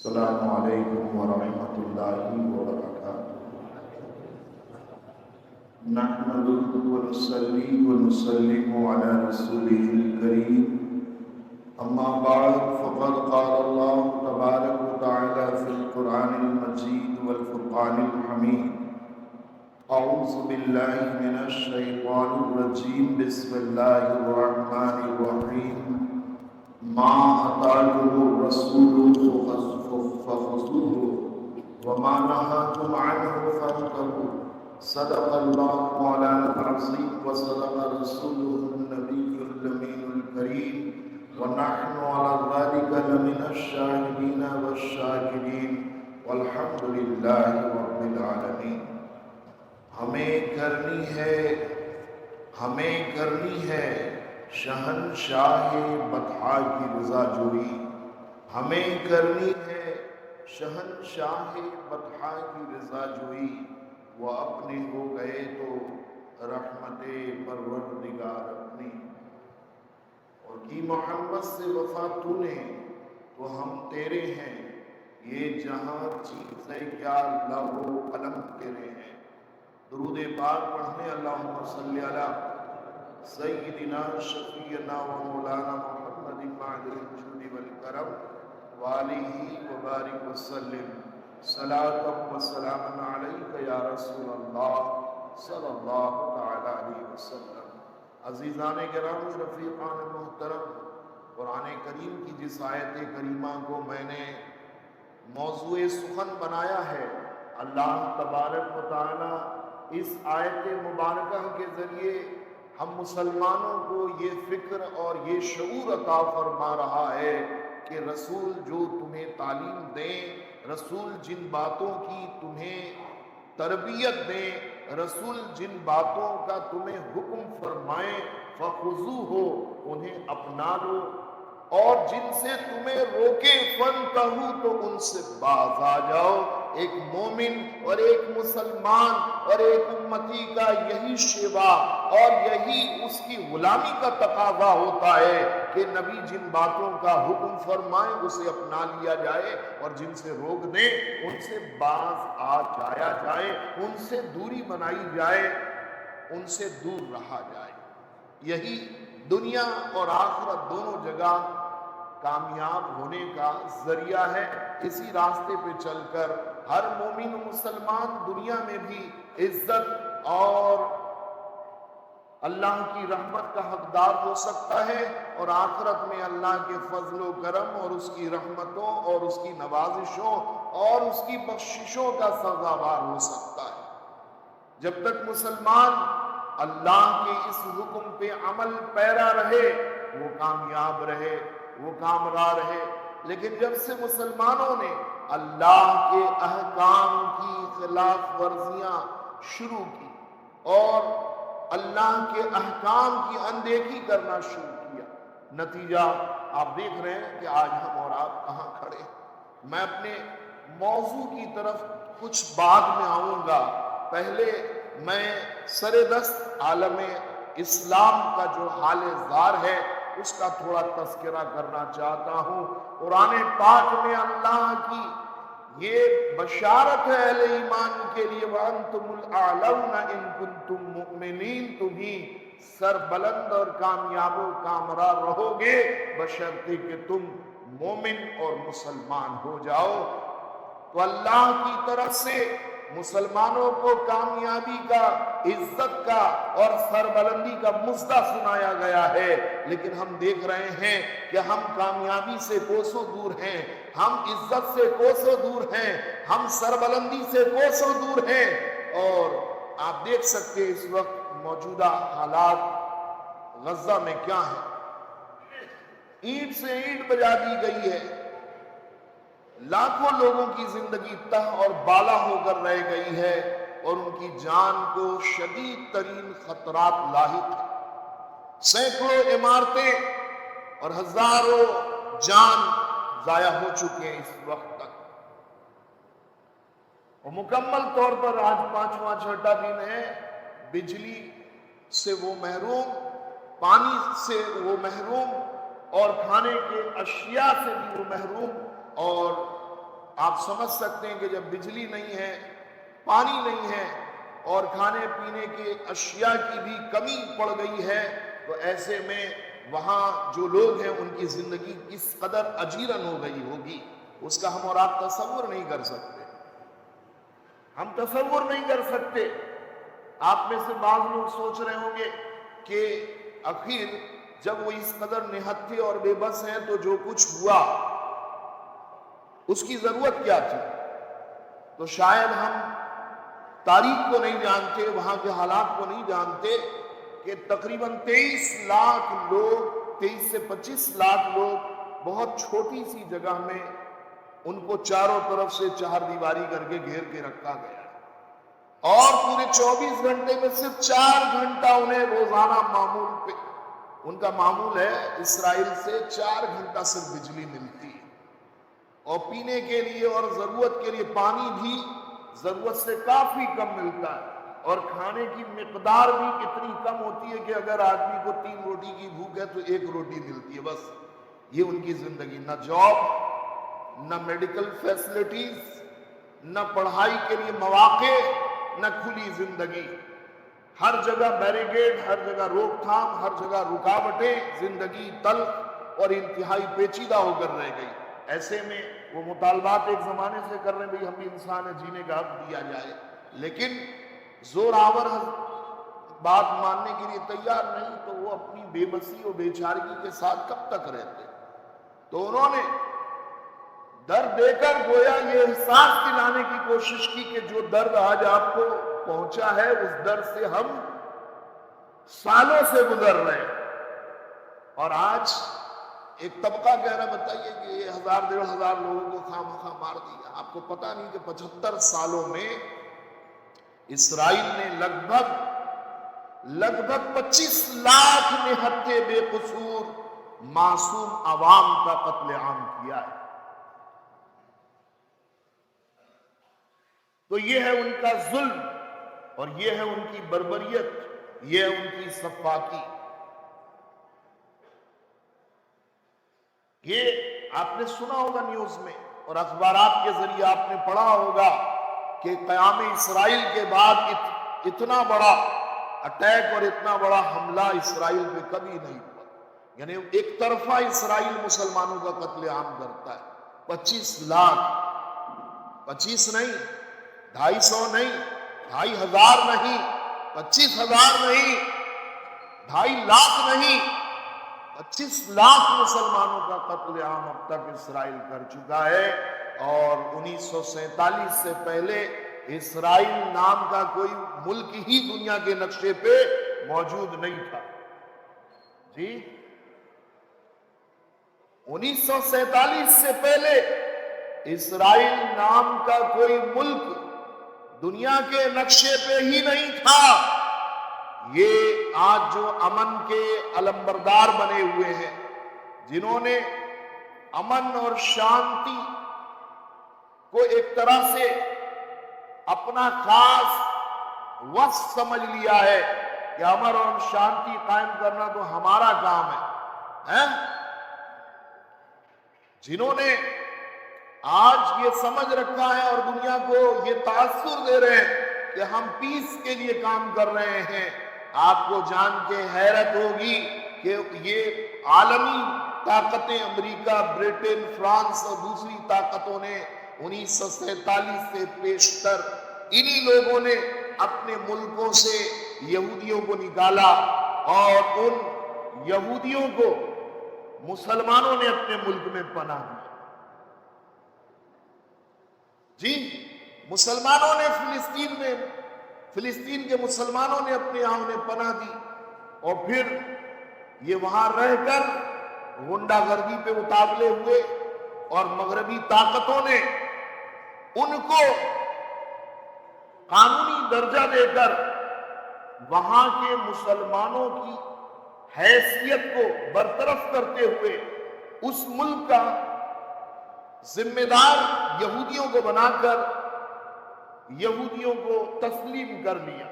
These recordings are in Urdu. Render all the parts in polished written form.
السلام علیکم ورحمۃ اللہ وبرکاتہ۔ نحمده ونصلي ونسلم على رسوله الكريم، اما بعد فقد قال الله تبارك وتعالى في القرآن المجيد والفرقان الحميد: اعوذ باللہ من الشیطان الرجیم، بسم اللہ الرحمن الرحیم۔ ما آتاكم الرسول فخذوه وما نهاكم عنه فانتهوا، صدق الله مولانا العظيم وصدق رسوله النبي الأمين الكريم، ونحن على ذلك لمن الشاهدين والشاكرين، والحمد لله رب العالمين۔ ہمیں کرنی ہے شہنشاہ بطحا کی رضا جوئی، ہمیں کرنی ہے شہنشاہ بطحا کی رضا جوئی۔ وہ اپنے ہو گئے تو رحمت پروردگار اپنی، اور کی محمد سے وفا تو نے تو ہم تیرے ہیں، یہ جہاں چیزیں کیا لہو قلم تیرے ہیں۔ درود پاک پڑھنے اللہم صلی علی سیدنا شفیعنا و مولانا محمد معدن الجود والکرم وآلہ وبارک وسلم، صلاۃ و سلام علیک یا رسول اللہ صلی اللہ تعالی علیہ وسلم۔ عزیزان گرامی، رفیقان محترم، قرآن کریم کی جس آیت کریمہ کو میں نے موضوع سخن بنایا ہے، اللہ تبارک و تعالی اس آیت مبارکہ کے ذریعے ہم مسلمانوں کو یہ فکر اور یہ شعور عطا فرما رہا ہے کہ رسول جو تمہیں تعلیم دیں، رسول جن باتوں کی تمہیں تربیت دیں، رسول جن باتوں کا تمہیں حکم فرمائیں، فخذوہ، انہیں اپنا لو، اور جن سے تمہیں روکے فانتہوا، تو ان سے باز آ جاؤ۔ ایک مومن اور ایک مسلمان اور ایک امتی کا یہی شیوا اور یہی اس کی غلامی کا تقاضا ہوتا ہے کہ نبی جن باتوں کا حکم فرمائیں اسے اپنا لیا جائے، اور جن سے روک دیں ان سے باز آ جایا جائے، ان سے دوری بنائی جائے، ان سے دور رہا جائے۔ یہی دنیا اور آخرت دونوں جگہ کامیاب ہونے کا ذریعہ ہے۔ اسی راستے پہ چل کر ہر مومن و مسلمان دنیا میں بھی عزت اور اللہ کی رحمت کا حقدار ہو سکتا ہے، اور آخرت میں اللہ کے فضل و کرم اور اس کی رحمتوں اور اس کی نوازشوں اور اس کی بخششوں کا سزاوار ہو سکتا ہے۔ جب تک مسلمان اللہ کے اس حکم پہ عمل پیرا رہے وہ کامیاب رہے، وہ کامرا رہے۔ لیکن جب سے مسلمانوں نے اللہ کے احکام کی خلاف ورزیاں شروع کی اور اللہ کے احکام کی اندیکھی کرنا شروع کیا، نتیجہ آپ دیکھ رہے ہیں کہ آج ہم اور آپ کہاں کھڑے ہیں۔ میں اپنے موضوع کی طرف کچھ بعد میں آؤں گا، پہلے میں سر دست عالم اسلام کا جو حال زار ہے اس کا تھوڑا تذکرہ کرنا چاہتا ہوں۔ قرآن پاک میں اللہ کی یہ بشارت ہے اہل ایمان کے لیے، وَأَنْتُمُ الْأَعْلَوْنَ إِن كُنتُم مُؤْمِنِينَ، تم ہی سر بلند اور کامیاب و کامرا رہو گے بشرطے کہ تم مومن اور مسلمان ہو جاؤ۔ تو اللہ کی طرف سے مسلمانوں کو کامیابی کا، عزت کا اور سربلندی کا مژدہ سنایا گیا ہے، لیکن ہم دیکھ رہے ہیں کہ ہم کامیابی سے کوسوں دور ہیں، ہم عزت سے کوسوں دور ہیں، ہم سربلندی سے کوسوں دور ہیں۔ اور آپ دیکھ سکتے ہیں اس وقت موجودہ حالات غزہ میں کیا ہیں۔ اینٹ سے اینٹ بجا دی گئی ہے، لاکھوں لوگوں کی زندگی تہ اور بالا ہو کر رہ گئی ہے، اور ان کی جان کو شدید ترین خطرات لاحق ہیں۔ سینکڑوں عمارتیں اور ہزاروں جان ضائع ہو چکے ہیں اس وقت تک، اور مکمل طور پر آج پانچواں چھٹا دن ہے، بجلی سے وہ محروم، پانی سے وہ محروم، اور کھانے کے اشیاء سے بھی وہ محروم، اور آپ سمجھ سکتے ہیں کہ جب بجلی نہیں ہے، پانی نہیں ہے اور کھانے پینے کے اشیاء کی بھی کمی پڑ گئی ہے، تو ایسے میں وہاں جو لوگ ہیں ان کی زندگی کس قدر اجیرن ہو گئی ہوگی، اس کا ہم اور آپ تصور نہیں کر سکتے، ہم تصور نہیں کر سکتے۔ آپ میں سے بعض لوگ سوچ رہے ہوں گے کہ آخر جب وہ اس قدر نہتے اور بے بس ہیں تو جو کچھ ہوا اس کی ضرورت کیا تھی؟ تو شاید ہم تاریخ کو نہیں جانتے، وہاں کے حالات کو نہیں جانتے کہ تقریباً 23 لاکھ لوگ، 23 سے 25 لاکھ لوگ بہت چھوٹی سی جگہ میں ان کو چاروں طرف سے چہار دیواری کر کے گھیر کے رکھا گیا، اور پورے 24 گھنٹے میں صرف 4 گھنٹہ انہیں روزانہ معمول پہ، ان کا معمول ہے اسرائیل سے 4 گھنٹہ صرف بجلی ملتی ہے، اور پینے کے لیے اور ضرورت کے لیے پانی بھی ضرورت سے کافی کم ملتا ہے، اور کھانے کی مقدار بھی اتنی کم ہوتی ہے کہ اگر آدمی کو 3 روٹی کی بھوک ہے تو 1 روٹی ملتی ہے بس۔ یہ ان کی زندگی، نہ جاب، نہ میڈیکل فیسلٹیز، نہ پڑھائی کے لیے مواقع، نہ کھلی زندگی، ہر جگہ بیریکیڈ، ہر جگہ روک تھام، ہر جگہ رکاوٹیں، زندگی تلخ اور انتہائی پیچیدہ ہو کر رہ گئی۔ ایسے میں وہ مطالبات ایک زمانے سے کر رہے ہیں، بھئی ہم بھی انسان ہیں، جینے کا حق دیا جائے، لیکن زور آور بات ماننے کے لیے تیار نہیں، تو وہ اپنی بے بسی و بے چارگی کے ساتھ کب تک رہتے؟ تو انہوں نے درد دے کر گویا یہ احساس دلانے کی کوشش کی کہ جو درد آج آپ کو پہنچا ہے اس درد سے ہم سالوں سے گزر رہے ہیں، اور آج ایک طبقہ کہہ رہا، بتائیے کہ یہ 1000-1500 لوگوں کو خواہ مخواہ مار دیا۔ آپ کو پتہ نہیں کہ 75 سالوں میں اسرائیل نے لگ بھگ 25 لاکھ نہتے بے قصور معصوم عوام کا قتل عام کیا ہے۔ تو یہ ہے ان کا ظلم، اور یہ ہے ان کی بربریت، یہ ہے ان کی سفاکی۔ یہ آپ نے سنا ہوگا نیوز میں اور اخبارات کے ذریعے آپ نے پڑھا ہوگا کہ قیام اسرائیل کے بعد اتنا بڑا اٹیک اور اتنا بڑا حملہ اسرائیل پہ کبھی نہیں ہوا، یعنی ایک طرفہ اسرائیل مسلمانوں کا قتل عام کرتا ہے۔ 25 لاکھ، 25 نہیں، 250 نہیں، 2500 نہیں، 25,000 نہیں، 2.5 لاکھ نہیں، 25 لاکھ مسلمانوں کا قتل عام اب تک اسرائیل کر چکا ہے، اور 1947 سے پہلے اسرائیل نام کا کوئی ملک ہی دنیا کے نقشے پہ موجود نہیں تھا۔ جی 1947 سے پہلے اسرائیل نام کا کوئی ملک دنیا کے نقشے پہ ہی نہیں تھا۔ یہ آج جو امن کے علمبردار بنے ہوئے ہیں، جنہوں نے امن اور شانتی کو ایک طرح سے اپنا خاص وصف سمجھ لیا ہے کہ امن اور شانتی قائم کرنا تو ہمارا کام ہے، جنہوں نے آج یہ سمجھ رکھا ہے اور دنیا کو یہ تاثر دے رہے ہیں کہ ہم پیس کے لیے کام کر رہے ہیں، آپ کو جان کے حیرت ہوگی کہ یہ عالمی طاقتیں امریکہ، برٹن، فرانس اور دوسری طاقتوں نے 1947 سے پیشتر انہی لوگوں نے اپنے ملکوں سے یہودیوں کو نکالا، اور ان یہودیوں کو مسلمانوں نے اپنے ملک میں پناہ دی۔ جی مسلمانوں نے فلسطین کے مسلمانوں نے اپنے یہاں انہیں پناہ دی، اور پھر یہ وہاں رہ کر غنڈہ گردی پہ اتابلے ہوئے، اور مغربی طاقتوں نے ان کو قانونی درجہ دے کر وہاں کے مسلمانوں کی حیثیت کو برطرف کرتے ہوئے اس ملک کا ذمہ دار یہودیوں کو بنا کر یہودیوں کو تسلیم کر لیا،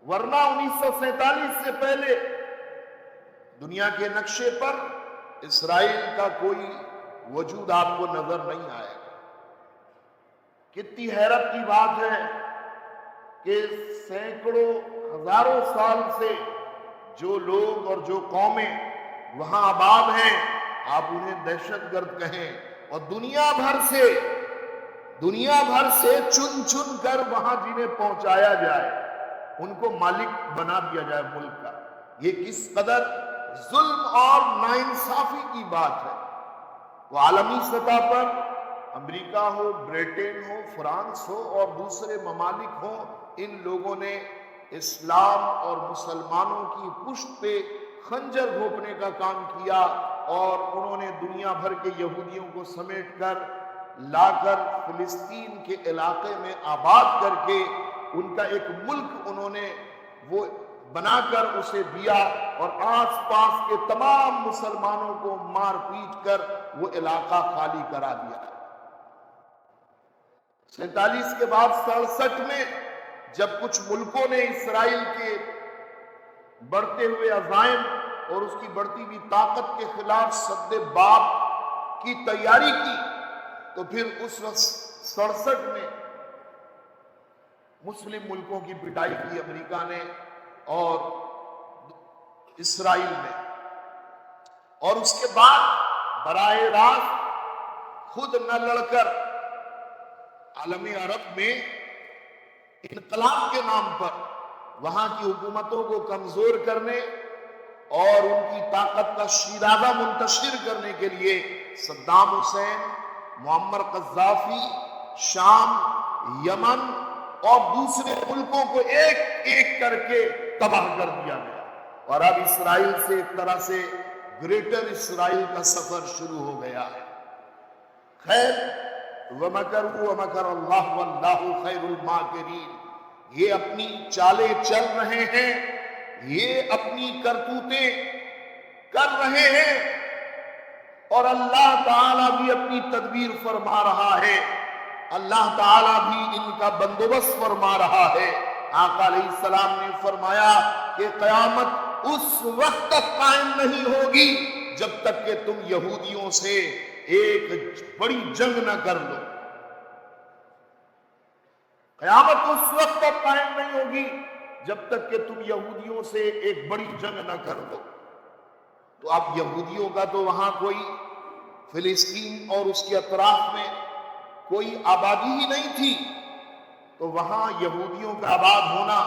ورنہ 1947 سے پہلے دنیا کے نقشے پر اسرائیل کا کوئی وجود آپ کو نظر نہیں آئے گا۔ کتنی حیرت کی بات ہے کہ سینکڑوں ہزاروں سال سے جو لوگ اور جو قومیں وہاں آباد ہیں، آپ انہیں دہشت گرد کہیں، اور دنیا بھر سے چن چن کر وہاں جنہیں پہنچایا جائے، ان کو مالک بنا دیا جائے ملک کا، یہ کس قدر ظلم اور ناانصافی کی بات ہے۔ وہ عالمی سطح پر امریکہ ہو، بریٹن ہو، فرانس ہو اور دوسرے ممالک ہوں، ان لوگوں نے اسلام اور مسلمانوں کی پشت پہ خنجر گھونپنے کا کام کیا، اور انہوں نے دنیا بھر کے یہودیوں کو سمیٹ کر لا کر فلسطین کے علاقے میں آباد کر کے ان کا ایک ملک انہوں نے وہ بنا کر اسے دیا، اور آس پاس کے تمام مسلمانوں کو مار پیٹ کر وہ علاقہ خالی کرا دیا۔ 47 کے بعد 67 میں جب کچھ ملکوں نے اسرائیل کے بڑھتے ہوئے عزائم اور اس کی بڑھتی ہوئی طاقت کے خلاف سد باب کی تیاری کی، تو پھر اس وقت 67 میں مسلم ملکوں کی پٹائی کی امریکہ نے اور اسرائیل نے، اور اس کے بعد براہ راست خود نہ لڑ کر عالم عرب میں انقلاب کے نام پر وہاں کی حکومتوں کو کمزور کرنے اور ان کی طاقت کا شیرازہ منتشر کرنے کے لیے صدام حسین، معمر قذافی، شام، یمن اور دوسرے ملکوں کو ایک ایک کر کے تباہ کر دیا گیا، اور اب اسرائیل سے ایک طرح سے گریٹر اسرائیل کا سفر شروع ہو گیا ہے۔ خیر، وَمَكَرُوا وَمَكَرَ اللَّهُ وَاللَّهُ خَيْرُ الْمَاكِرِينَ، یہ اپنی چالیں چل رہے ہیں، یہ اپنی کرتوتیں کر رہے ہیں، اور اللہ تعالیٰ بھی اپنی تدبیر فرما رہا ہے، اللہ تعالیٰ بھی ان کا بندوبست فرما رہا ہے۔ آقا علیہ السلام نے فرمایا کہ قیامت اس وقت تک قائم نہیں ہوگی جب تک کہ تم یہودیوں سے ایک بڑی جنگ نہ کر لو۔ قیامت اس وقت تک قائم نہیں ہوگی جب تک کہ تم یہودیوں سے ایک بڑی جنگ نہ کر لو۔ تو اب یہودیوں کا تو وہاں کوئی فلسطین اور اس کے اطراف میں کوئی آبادی ہی نہیں تھی، تو وہاں یہودیوں کا آباد ہونا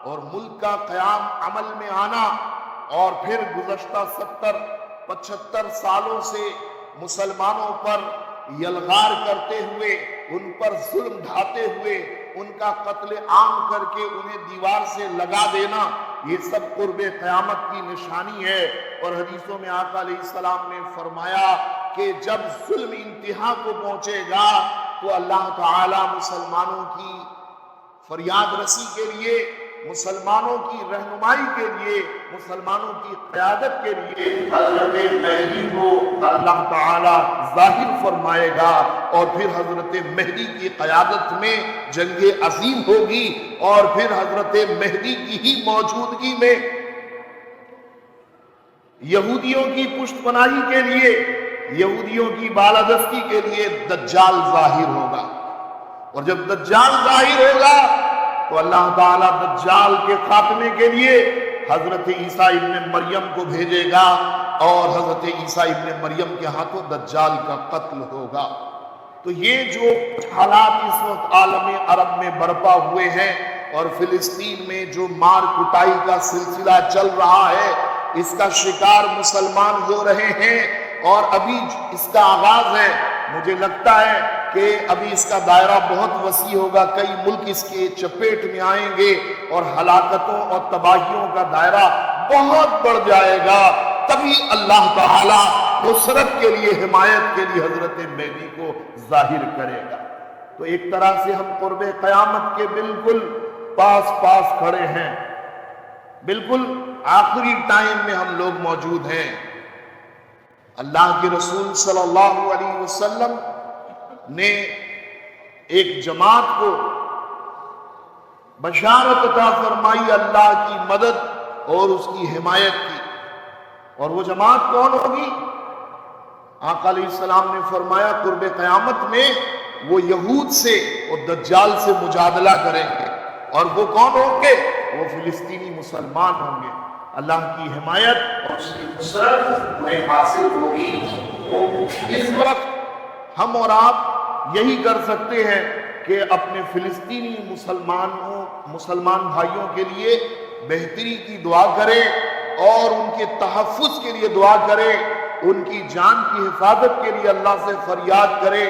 اور ملک کا قیام عمل میں آنا، اور پھر گزشتہ 70-75 سالوں سے مسلمانوں پر یلغار کرتے ہوئے، ان پر ظلم ڈھاتے ہوئے، ان کا قتل عام کر کے انہیں دیوار سے لگا دینا، یہ سب قرب قیامت کی نشانی ہے۔ اور حدیثوں میں آقا علیہ السلام نے فرمایا کہ جب ظلم انتہا کو پہنچے گا تو اللہ تعالی مسلمانوں کی فریاد رسی کے لیے، مسلمانوں کی رہنمائی کے لیے، مسلمانوں کی قیادت کے لیے حضرت مہدی کو اللہ تعالی ظاہر فرمائے گا، اور پھر حضرت مہدی کی قیادت میں جنگ عظیم ہوگی، اور پھر حضرت مہدی کی ہی موجودگی میں یہودیوں کی پشت پناہی کے لیے، یہودیوں کی بالادستی کے لیے دجال ظاہر ہوگا، اور جب دجال ظاہر ہوگا تو اللہ تعالیٰ دجال کے خاتمے کے لیے حضرت عیسیٰ ابن مریم کو بھیجے گا، اور حضرت عیسیٰ ابن مریم کے ہاتھوں دجال کا قتل ہوگا۔ تو یہ جو حالات اس وقت عالم عرب میں برپا ہوئے ہیں، اور فلسطین میں جو مار کٹائی کا سلسلہ چل رہا ہے، اس کا شکار مسلمان ہو رہے ہیں، اور ابھی اس کا آغاز ہے۔ مجھے لگتا ہے کہ ابھی اس کا دائرہ بہت وسیع ہوگا، کئی ملک اس کے چپیٹ میں آئیں گے، اور ہلاکتوں اور تباہیوں کا دائرہ بہت بڑھ جائے گا۔ تبھی اللہ تعالی نصرت کے لیے، حمایت کے لیے حضرت مہدی کو ظاہر کرے گا۔ تو ایک طرح سے ہم قرب قیامت کے بالکل پاس کھڑے ہیں، بالکل آخری ٹائم میں ہم لوگ موجود ہیں۔ اللہ کے رسول صلی اللہ علیہ وسلم نے ایک جماعت کو بشارت عطا فرمائی اللہ کی مدد اور اس کی حمایت کی، اور وہ جماعت کون ہوگی؟ آقا علیہ السلام نے فرمایا قرب قیامت میں وہ یہود سے اور دجال سے مجادلہ کریں گے، اور وہ کون ہوں گے؟ وہ فلسطینی مسلمان ہوں گے۔ اللہ کی حمایت اور اس کی نصرت انہیں حاصل ہوگی۔ اس وقت ہم اور آپ یہی کر سکتے ہیں کہ اپنے فلسطینی مسلمان بھائیوں کے لیے بہتری کی دعا کریں اور ان کے تحفظ کے لیے دعا کریں، ان کی جان کی حفاظت کے لیے اللہ سے فریاد کریں،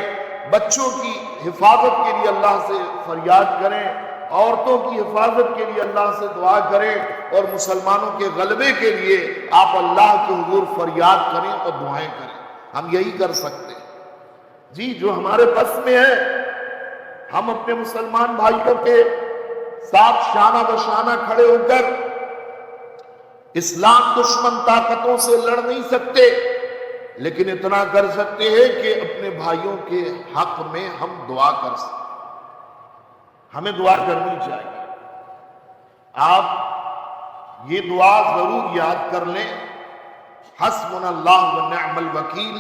بچوں کی حفاظت کے لیے اللہ سے فریاد کریں، عورتوں کی حفاظت کے لیے اللہ سے دعا کریں، اور مسلمانوں کے غلبے کے لیے آپ اللہ کے حضور فریاد کریں اور دعائیں کریں۔ ہم یہی کر سکتے ہیں جی، جو ہمارے بس میں ہے۔ ہم اپنے مسلمان بھائیوں کے ساتھ شانہ بشانہ کھڑے ہو کر اسلام دشمن طاقتوں سے لڑ نہیں سکتے، لیکن اتنا کر سکتے ہیں کہ اپنے بھائیوں کے حق میں ہم دعا کر سکتے۔ ہمیں دعا کرنی چاہیے۔ آپ یہ دعا ضرور یاد کر لیں، حسبنا اللہ و نعم الوکیل،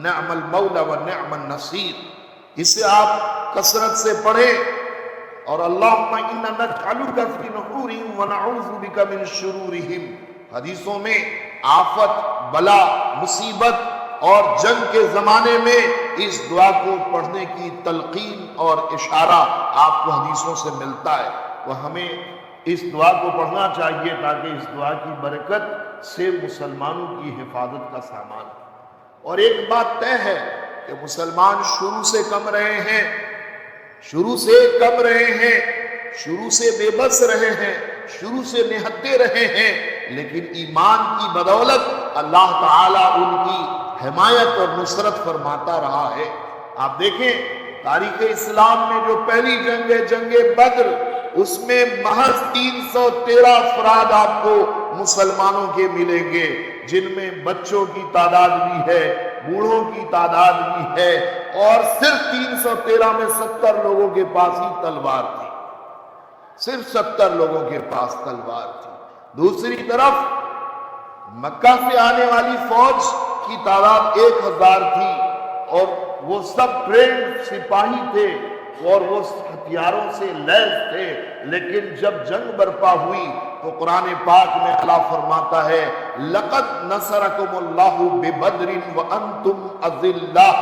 نعم المولا و نعم النصیر۔ اسے آپ کثرت سے پڑھیں، اور اللہم انا نجعلک فی نحورہم ونعوذ بک من شرورہم۔ حدیثوں میں آفت، بلا، مصیبت اور جنگ کے زمانے میں اس دعا کو پڑھنے کی تلقین اور اشارہ آپ کو حدیثوں سے ملتا ہے۔ تو ہمیں اس دعا کو پڑھنا چاہیے تاکہ اس دعا کی برکت سے مسلمانوں کی حفاظت کا سامان ہو۔ اور ایک بات طے ہے کہ مسلمان شروع سے کم رہے ہیں، شروع سے کم رہے ہیں، شروع سے بے بس رہے ہیں، شروع سے نہتے رہے ہیں، لیکن ایمان کی بدولت اللہ تعالیٰ ان کی حمایت اور نصرت فرماتا رہا ہے۔ آپ دیکھیں تاریخ اسلام میں جو پہلی جنگ ہے، جنگ بدر، اس میں محض 313 افراد آپ کو مسلمانوں کے ملیں گے، جن میں بچوں کی تعداد بھی ہے، بوڑھوں کی تعداد بھی ہے، اور صرف 313 میں 70 لوگوں کے پاس ہی تلوار تھی، صرف 70 لوگوں کے پاس تلوار تھی۔ دوسری طرف مکہ سے آنے والی فوج کی تعداد 1000 تھی، اور وہ سب ٹرینڈ سپاہی تھے اور وہ ہتھیاروں سے لیس تھے، لیکن جب جنگ برپا ہوئی تو قرآن پاک میں اللہ فرماتا ہے لَقَدْ نَصَرَكُمُ اللَّهُ بِبَدْرٍ وَأَنْتُمْ أَذِلَّةٌ۔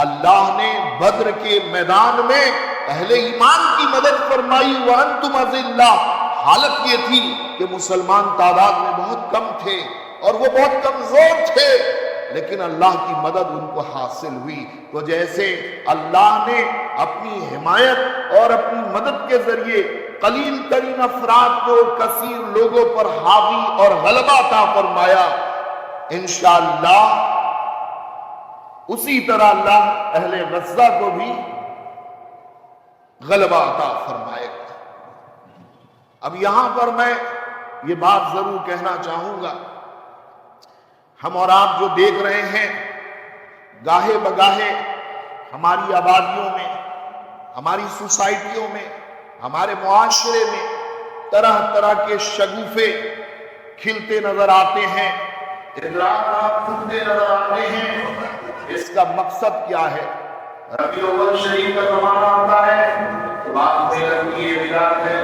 اللہ نے بدر کے میدان میں اہل ایمان کی مدد فرمائی، وَأَنْتُمْ أَذِلَّةٌ۔ حالت یہ تھی کہ مسلمان تعداد میں بہت کم تھے اور وہ بہت کمزور تھے، لیکن اللہ کی مدد ان کو حاصل ہوئی۔ تو جیسے اللہ نے اپنی حمایت اور اپنی مدد کے ذریعے قلیل ترین افراد کو کثیر لوگوں پر حاوی اور غلبہ عطا فرمایا، انشاءاللہ اسی طرح اللہ اہل غزہ کو بھی غلبہ عطا فرمائے گا۔ اب یہاں پر میں یہ بات ضرور کہنا چاہوں گا، ہم اور آپ جو دیکھ رہے ہیں گاہے بگاہے ہماری آبادیوں میں، ہماری سوسائٹیوں میں، ہمارے معاشرے میں طرح طرح کے شگوفے کھلتے نظر آتے ہیں، اضطرابات کھلتے نظر آتے ہیں۔ اس کا مقصد کیا ہے؟ ربیع الاول شریف کا زمانہ آتا ہے تو بات میں لگتی ہے بدعت ہے،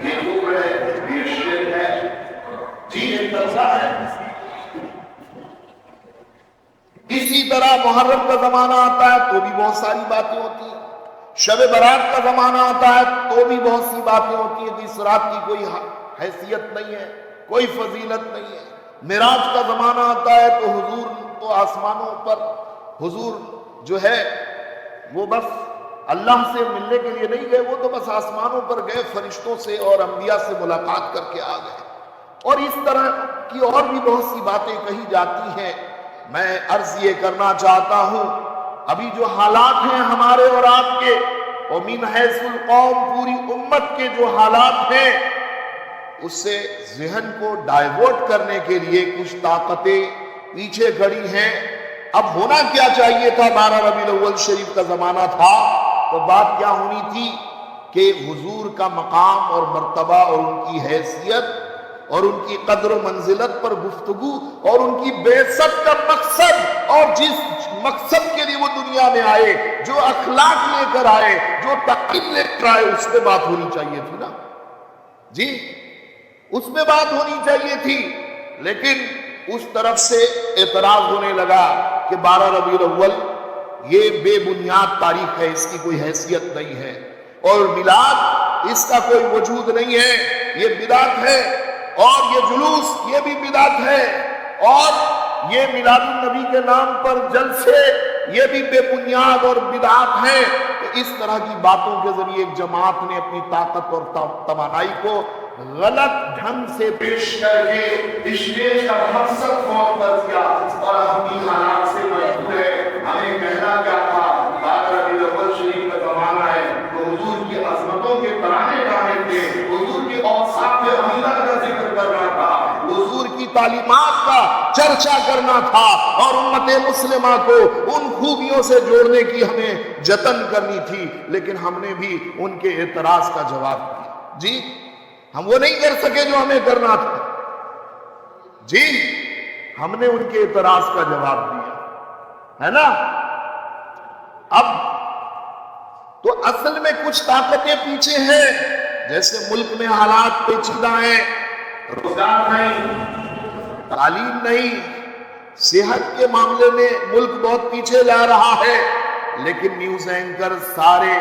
یہ کفر ہے، یہ شرک ہے، دین تلزا ہے۔ اسی طرح محرم کا زمانہ آتا ہے تو بھی بہت ساری باتیں ہوتی ہیں، شب برات کا زمانہ آتا ہے تو بھی بہت سی باتیں ہوتی ہیں کہ اس رات کی کوئی حیثیت نہیں ہے، کوئی فضیلت نہیں ہے۔ معراج کا زمانہ آتا ہے تو حضور تو آسمانوں پر، حضور جو ہے وہ بس اللہ سے ملنے کے لیے نہیں گئے، وہ تو بس آسمانوں پر گئے، فرشتوں سے اور انبیاء سے ملاقات کر کے آ گئے، اور اس طرح کی اور بھی بہت سی باتیں کہی جاتی ہیں۔ میں عرض یہ کرنا چاہتا ہوں، ابھی جو حالات ہیں ہمارے اور آپ کے، اور من حیث القوم پوری امت کے جو حالات ہیں، اس سے ذہن کو ڈائیورٹ کرنے کے لیے کچھ طاقتیں پیچھے کھڑی ہیں۔ اب ہونا کیا چاہیے تھا؟ 12 ربیع الاول شریف کا زمانہ تھا تو بات کیا ہونی تھی کہ حضور کا مقام اور مرتبہ اور ان کی حیثیت اور ان کی قدر و منزلت پر گفتگو، اور ان کی بعثت کا مقصد اور جس مقصد کے لیے وہ دنیا میں آئے، جو اخلاق لے کر آئے، جو تعلیم لے کر آئے، اس پہ بات ہونی چاہیے تھی نا جی، اس پہ بات ہونی چاہیے تھی۔ لیکن اس طرف سے اعتراض ہونے لگا کہ 12 ربیع الاول یہ بے بنیاد تاریخ ہے، اس کی کوئی حیثیت نہیں ہے، اور میلاد اس کا کوئی وجود نہیں ہے، یہ بدعت ہے، اور یہ جلوس یہ بھی بدعت ہے، اور یہ میلاد النبی کے نام پر جلسے یہ بھی بے بنیاد اور بدعت ہیں۔ تو اس طرح کی باتوں کے ذریعے ایک جماعت نے اپنی طاقت اور توانائی کو غلط ڈھنگ سے پیش کر کے اسٹیج کا مقصد فوت کر دیا، اور ہم بھی حالات سے مجبور ہیں۔ ہمیں کہنا کیا تھا، 12 ربیع الاول شریف کا زمانہ ہے تو حضور کی عظمتوں کے ترانے گانے تھے، حضور کے اوصاف حمیدہ کا ذکر کرنا تھا، حضور کی تعلیمات کا چرچا کرنا تھا، اور امت مسلمہ کو ان خوبیوں سے جوڑنے کی ہمیں جتن کرنی تھی۔ لیکن ہم نے بھی ان کے اعتراض کا جواب دیا جی، ہم وہ نہیں کر سکے جو ہمیں کرنا تھا جی، ہم نے ان کے اعتراض کا جواب دیا ہے نا۔ اب تو اصل میں کچھ طاقتیں پیچھے ہیں، جیسے ملک میں حالات پیچیدہ ہیں، روزگار نہیں، تعلیم نہیں، صحت کے معاملے میں ملک بہت پیچھے جا رہا ہے، لیکن نیوز اینکر سارے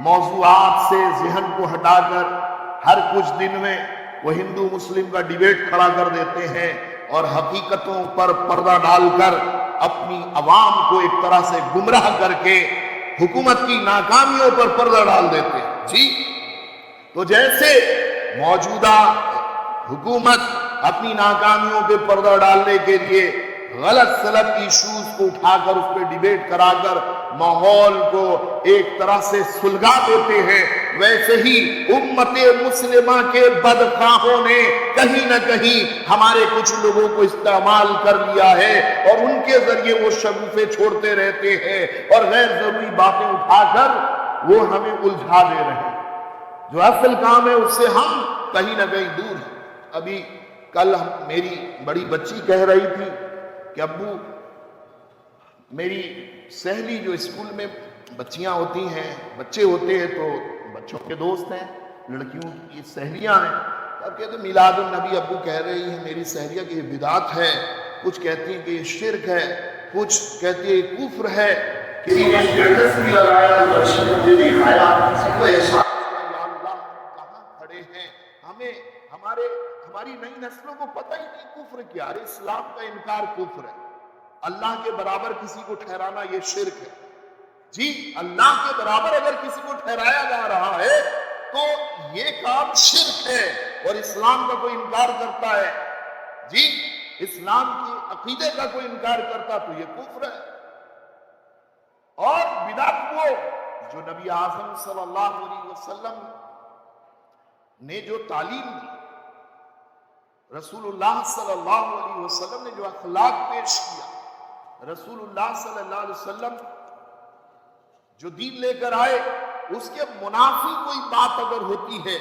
موضوعات سے ذہن کو ہٹا کر ہر کچھ دن میں وہ ہندو مسلم کا ڈیبیٹ کھڑا کر دیتے ہیں، اور حقیقتوں پر پردہ ڈال کر اپنی عوام کو ایک طرح سے گمراہ کر کے حکومت کی ناکامیوں پر پردہ ڈال دیتے ہیں جی۔ تو جیسے موجودہ حکومت اپنی ناکامیوں پہ پردہ ڈالنے کے لیے غلط سلط ایشوز کو اٹھا کر اس پہ ڈیبیٹ کرا کر ماحول کو ایک طرح سے سلگا دیتے ہیں، ویسے ہی امت مسلمہ کے بدخواہوں نے کہیں نہ کہیں ہمارے کچھ لوگوں کو استعمال کر لیا ہے، اور ان کے ذریعے وہ شگوفے چھوڑتے رہتے ہیں اور غیر ضروری باتیں اٹھا کر وہ ہمیں الجھا دے رہے ہیں۔ جو اصل کام ہے اس سے ہم کہیں نہ کہیں دور ہیں۔ ابھی کل میری بڑی بچی کہہ رہی تھی کہ ابو میری سہیلی، جو اسکول میں بچیاں ہوتی ہیں، بچے ہوتے ہیں تو بچوں کے دوست ہیں، لڑکیوں کی سہیلیاں ہیں، اب کہتے ہیں میلاد النبی، ابو کہہ رہی ہیں میری سہیلیہ کہ یہ بدعت ہے، کچھ کہتی ہیں کہ یہ شرک ہے، کچھ کہتی ہے یہ کفر ہے، کسی نے اسٹیٹس بھی لگایا، بچے نے مجھے دکھایا، تو ایسا یا اللہ کہاں کھڑے ہیں، ہماری نئی نسلوں کو پتہ ہی نہیں کفر کیا ہے، اسلام کا انکار کفر ہے، اللہ کے برابر کسی کو ٹھہرانا یہ شرک ہے جی، اللہ کے برابر اگر کسی کو ٹھہرایا جا رہا ہے تو یہ کام شرک ہے، اور اسلام کا کوئی انکار کرتا ہے جی، اسلام کے عقیدے کا کوئی انکار کرتا تو یہ کفر ہے۔ اور بدعت وہ جو نبی اعظم صلی اللہ علیہ وسلم نے جو تعلیم دی، رسول اللہ صلی اللہ علیہ وسلم نے جو اخلاق پیش کیا، رسول اللہ صلی اللہ علیہ وسلم جو دین لے کر آئے، اس کے منافی کوئی بات اگر ہوتی ہے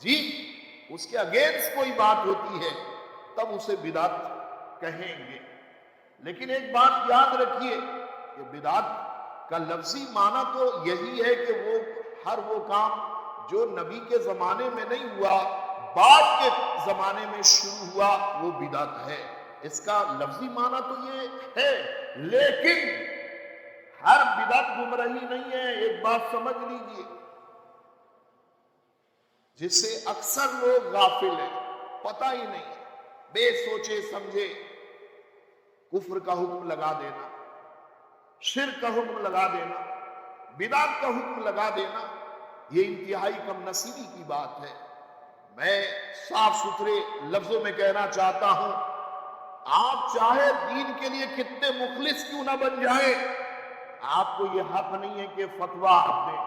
جی، اس کے اگینسٹ کوئی بات ہوتی ہے تب اسے بدعت کہیں گے۔ لیکن ایک بات یاد رکھیے کہ بدعت کا لفظی معنی تو یہی ہے کہ وہ ہر وہ کام جو نبی کے زمانے میں نہیں ہوا، بعد کے زمانے میں شروع ہوا، وہ بدعت ہے، اس کا لفظی معنی تو یہ ہے۔ لیکن ہر بدعت گمراہی نہیں ہے، ایک بات سمجھ لیجئے، جس سے اکثر لوگ غافل ہیں، پتہ ہی نہیں، بے سوچے سمجھے کفر کا حکم لگا دینا، شرک کا حکم لگا دینا، بدعت کا حکم لگا دینا، یہ انتہائی کم نصیبی کی بات ہے۔ میں صاف ستھرے لفظوں میں کہنا چاہتا ہوں، آپ چاہے دین کے لیے کتنے مخلص کیوں نہ بن جائیں، آپ کو یہ حق نہیں ہے کہ فتویٰ آپ دیں۔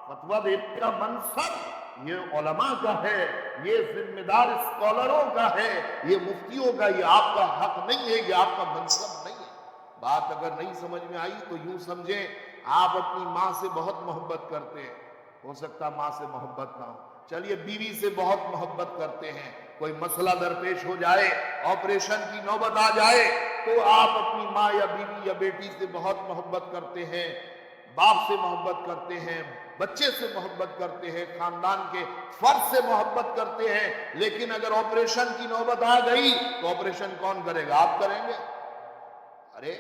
فتویٰ دینے کا منصب یہ علماء کا ہے، یہ ذمہ دار اسکالروں کا ہے، یہ مفتیوں کا، یہ آپ کا حق نہیں ہے، یہ آپ کا منصب نہیں ہے۔ بات اگر نہیں سمجھ میں آئی تو یوں سمجھیں آپ اپنی ماں سے بہت محبت کرتے ہیں، ہو سکتا ماں سے محبت نہ ہو، چلیے بیوی سے بہت محبت کرتے ہیں، کوئی مسئلہ درپیش ہو جائے، آپریشن کی نوبت آ جائے تو آپ اپنی ماں یا بیوی یا بیٹی سے بہت محبت کرتے ہیں، باپ سے محبت کرتے ہیں، بچے سے محبت کرتے ہیں، خاندان کے فرد سے محبت کرتے ہیں، لیکن اگر آپریشن کی نوبت آ گئی تو آپریشن کون کرے گا؟ آپ کریں گے؟ ارے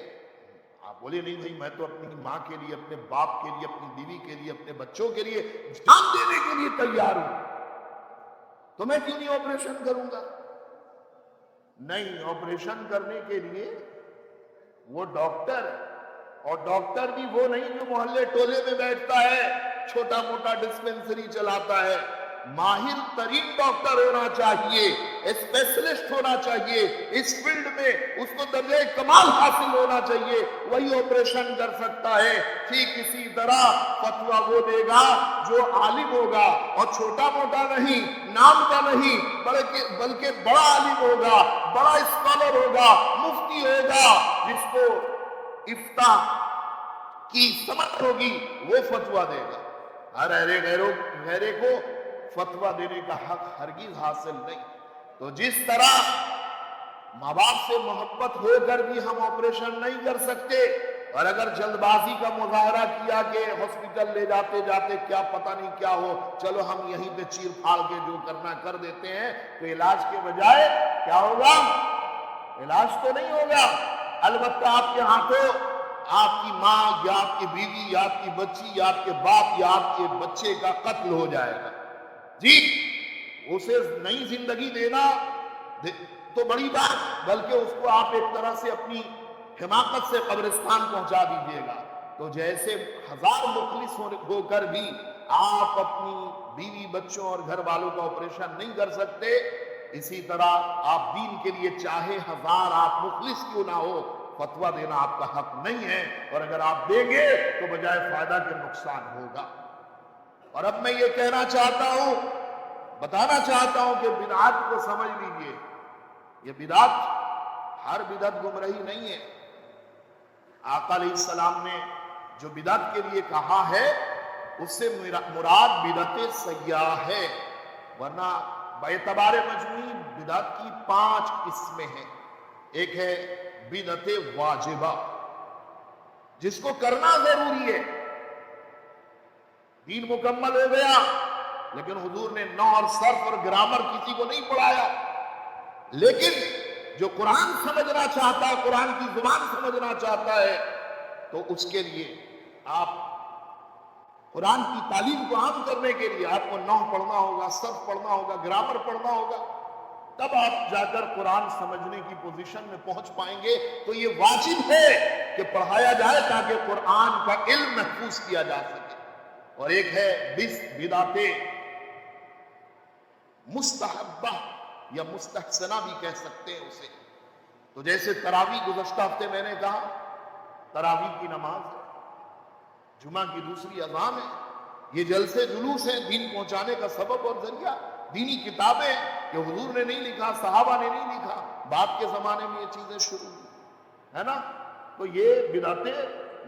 آپ بولے نہیں بھائی میں تو اپنی ماں کے لیے، اپنے باپ کے لیے، اپنی بیوی کے لیے، اپنے بچوں کے لیے جان دینے کے لیے تیار ہوں، تو میں کیوں نہیں آپریشن کروں گا؟ نہیں، آپریشن کرنے کے لیے وہ ڈاکٹر ہے، اور ڈاکٹر بھی وہ نہیں جو محلے ٹولے میں بیٹھتا ہے، چھوٹا موٹا ڈسپینسری چلاتا ہے۔ ماہر ترین ڈاکٹر ہونا چاہیے، اسپیشلسٹ ہونا چاہیے، اس فیلڈ میں اس کو درجہ کمال حاصل ہونا چاہیے، وہی آپریشن کر سکتا ہے۔ ٹھیک اسی طرح فتویٰ وہ دے گا جو عالم ہوگا، اور چھوٹا موٹا نہیں، نام کا نہیں، بلکہ بڑا عالم ہوگا، بڑا اسکالر ہوگا، مفتی ہوگا، جس کو افتاء کی سمجھ ہوگی، وہ فتویٰ دے گا۔ ہر غیرے کو فتویٰ دینے کا حق ہرگز حاصل نہیں۔ تو جس طرح ماں باپ سے محبت ہو کر بھی ہم آپریشن نہیں کر سکتے، اور اگر جلد بازی کا مظاہرہ کیا کہ ہاسپٹل لے جاتے جاتے کیا پتہ نہیں کیا ہو، چلو ہم یہیں پہ چیر پھاڑ کے جو کرنا کر دیتے ہیں، تو علاج کے بجائے کیا ہوگا؟ علاج تو نہیں ہوگا، البتہ آپ کے ہاتھوں آپ کی ماں یا آپ کی بیوی یا آپ کی بچی یا آپ کے باپ یا آپ کے بچے کا قتل ہو جائے گا۔ جی، اسے نئی زندگی دینا تو بڑی بات، بلکہ اس کو آپ ایک طرح سے اپنی حماقت سے قبرستان پہنچا دیجیے گا۔ تو جیسے ہزار مخلص ہو کر بھی آپ اپنی بیوی بچوں اور گھر والوں کا آپریشن نہیں کر سکتے، اسی طرح آپ دین کے لیے چاہے ہزار آپ مخلص کیوں نہ ہو، فتویٰ دینا آپ کا حق نہیں ہے، اور اگر آپ دیں گے تو بجائے فائدہ کے نقصان ہوگا۔ اور اب میں یہ کہنا چاہتا ہوں، بتانا چاہتا ہوں کہ بدعت کو سمجھ لیجئے، یہ بدعت ہر بدعت گمراہی نہیں ہے۔ آقا علیہ السلام نے جو بدعت کے لیے کہا ہے اس سے مراد بدعت سیاح ہے، ورنہ باعتبار مجموعی بدعت کی 5 قسمیں ہیں۔ ایک ہے بدعت واجبہ، جس کو کرنا ضروری ہے، دین مکمل ہو گیا لیکن حضور نے نحو اور صرف اور گرامر کسی کو نہیں پڑھایا، لیکن جو قرآن سمجھنا چاہتا ہے، قرآن کی زبان سمجھنا چاہتا ہے، تو اس کے لیے آپ قرآن کی تعلیم کو عام کرنے کے لیے آپ کو نحو پڑھنا ہوگا، صرف پڑھنا ہوگا، گرامر پڑھنا ہوگا، تب آپ جا کر قرآن سمجھنے کی پوزیشن میں پہنچ پائیں گے۔ تو یہ واجب ہے کہ پڑھایا جائے تاکہ قرآن کا علم محفوظ کیا جا سکے۔ اور ایک ہے بدعت مستحبہ یا مستحسنہ بھی کہہ سکتے ہیں اسے، تو جیسے تراویح گزشتہ ہفتے میں نے کہا، تراویح کی نماز ہے، جمعہ کی دوسری اذان ہے، یہ جلسے جلوس ہیں دین پہنچانے کا سبب اور ذریعہ، دینی کتابیں کہ حضور نے نہیں لکھا، صحابہ نے نہیں لکھا، بعد کے زمانے میں یہ چیزیں شروع ہوئی ہے نا۔ تو یہ بدعت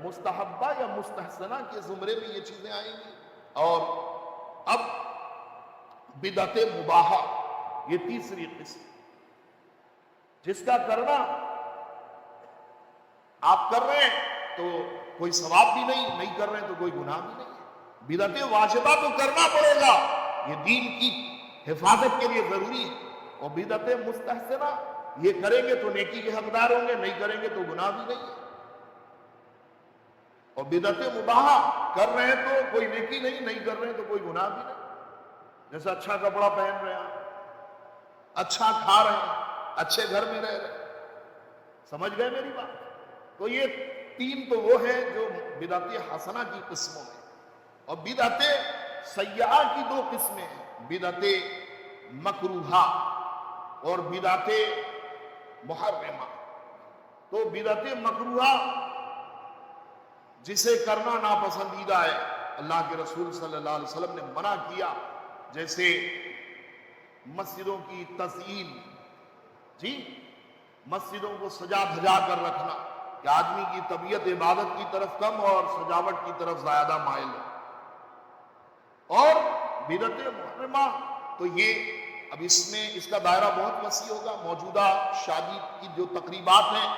مستحبہ یا مستحسنہ کے زمرے میں یہ چیزیں آئیں گی۔ اور اب بدعت مباحہ، یہ تیسری قسم، جس کا کرنا آپ کر رہے ہیں تو کوئی ثواب بھی نہیں کر رہے ہیں تو کوئی گناہ بھی نہیں ہے۔ بدعت واجبہ تو کرنا پڑے گا، یہ دین کی حفاظت کے لیے ضروری ہے، اور بدعت مستحسنہ یہ کریں گے تو نیکی کے حقدار ہوں گے، نہیں کریں گے تو گناہ بھی نہیں ہے۔ اور بدعت مباحہ کر رہے ہیں تو کوئی نیکی نہیں کر رہے ہیں تو کوئی گناہ بھی نہیں، جیسے اچھا کپڑا پہن رہے ہیں، اچھا کھا رہے ہیں، اچھے گھر میں رہ رہے ہیں، سمجھ گئے میری بات؟ تو یہ 3 تو وہ ہیں جو بدعت حسنہ کی قسموں میں، اور بدعت سیئہ کی 2 قسمیں ہیں، بدعت مکروہہ اور بدعت محرمہ۔ تو بدعت مکروہہ جسے کرنا ناپسندیدہ ہے، اللہ کے رسول صلی اللہ علیہ وسلم نے منع کیا، جیسے مسجدوں کی تزئین، جی مسجدوں کو سجا دھجا کر رکھنا کہ آدمی کی طبیعت عبادت کی طرف کم اور سجاوٹ کی طرف زیادہ مائل ہو۔ اور بدعت محرمہ تو یہ اب اس کا دائرہ بہت وسیع ہوگا، موجودہ شادی کی جو تقریبات ہیں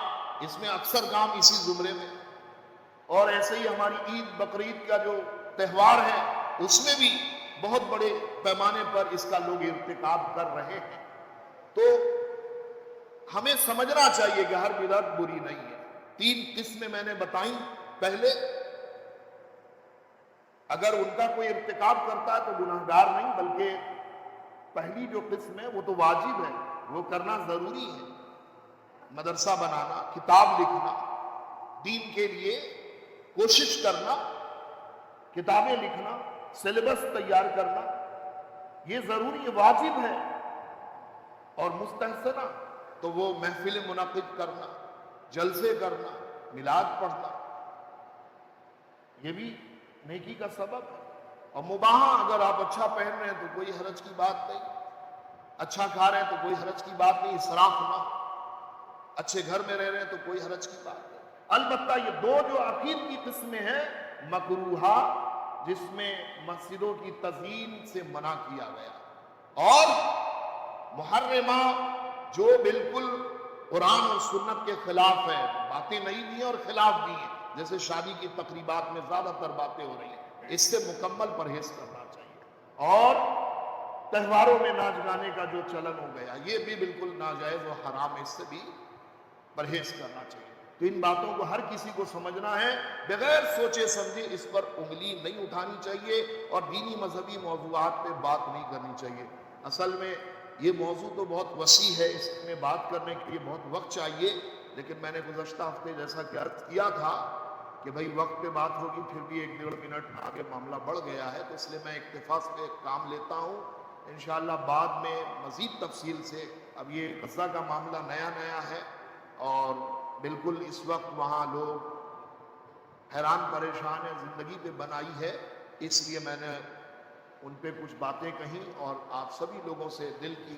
اس میں اکثر کام اسی زمرے میں. اور ایسے ہی ہماری عید بقرعید کا جو تہوار ہے اس میں بھی بہت بڑے پیمانے پر اس کا لوگ ارتکاب کر رہے ہیں. تو ہمیں سمجھنا چاہیے کہ ہر بدعت بری نہیں ہے. 3 قسمیں میں نے بتائیں. پہلے اگر ان کا کوئی ارتکاب کرتا ہے تو گناہگار نہیں، بلکہ پہلی جو قسم ہے وہ تو واجب ہے، وہ کرنا ضروری ہے. مدرسہ بنانا، کتاب لکھنا، دین کے لیے کوشش کرنا، کتابیں لکھنا، سلیبس تیار کرنا، یہ ضروری واجب ہے. اور مستحسنہ تو وہ محفل منعقد کرنا، جلسے کرنا، میلاد پڑھنا، یہ بھی نیکی کا سبب ہے. اور مباح اگر آپ اچھا پہن رہے ہیں تو کوئی حرج کی بات نہیں، اچھا کھا رہے ہیں تو کوئی حرج کی بات نہیں، اسراف نہ، اچھے گھر میں رہ رہے ہیں تو کوئی حرج کی بات نہیں. البتہ یہ 2 جو آخر کی قسمیں ہیں مکروہہ، جس میں مسجدوں کی تزئین سے منع کیا گیا، اور محرمہ جو بالکل قرآن اور سنت کے خلاف ہے، باتیں نہیں دی ہیں اور خلاف دی ہیں، جیسے شادی کی تقریبات میں زیادہ تر باتیں ہو رہی ہیں، اس سے مکمل پرہیز کرنا چاہیے. اور تہواروں میں ناچ گانے کا جو چلن ہو گیا یہ بھی بالکل ناجائز و حرام ہے، اس سے بھی پرہیز کرنا چاہیے. تو ان باتوں کو ہر کسی کو سمجھنا ہے، بغیر سوچے سمجھے اس پر انگلی نہیں اٹھانی چاہیے اور دینی مذہبی موضوعات پہ بات نہیں کرنی چاہیے. اصل میں یہ موضوع تو بہت وسیع ہے، اس میں بات کرنے کے لیے بہت وقت چاہیے، لیکن میں نے گزشتہ ہفتے جیسا کہ عرض کیا تھا کہ بھئی وقت پہ بات ہوگی، پھر بھی 1-1.5 منٹ آگے معاملہ بڑھ گیا ہے، تو اس لیے میں اکتفا سے کام لیتا ہوں. انشاءاللہ بعد میں مزید تفصیل سے. اب یہ غزہ کا معاملہ نیا ہے اور بالکل اس وقت وہاں لوگ حیران پریشان ہیں، زندگی پہ بنائی ہے، اس لیے میں نے ان پہ کچھ باتیں کہیں اور آپ سبھی لوگوں سے دل کی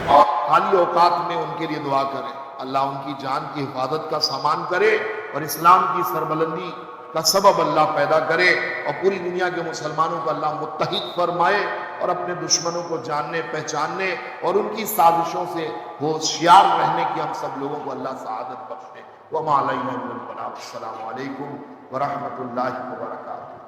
اور خالی اوقات میں ان کے لیے دعا کریں. اللہ ان کی جان کی حفاظت کا سامان کرے اور اسلام کی سربلندی کا سبب اللہ پیدا کرے اور پوری دنیا کے مسلمانوں کو اللہ متحد فرمائے اور اپنے دشمنوں کو جاننے پہچاننے اور ان کی سازشوں سے ہوشیار رہنے کی ہم سب لوگوں کو اللہ سعادت بخشے. وما علینا الا البلاغ. السلام علیکم ورحمۃ اللہ وبرکاتہ.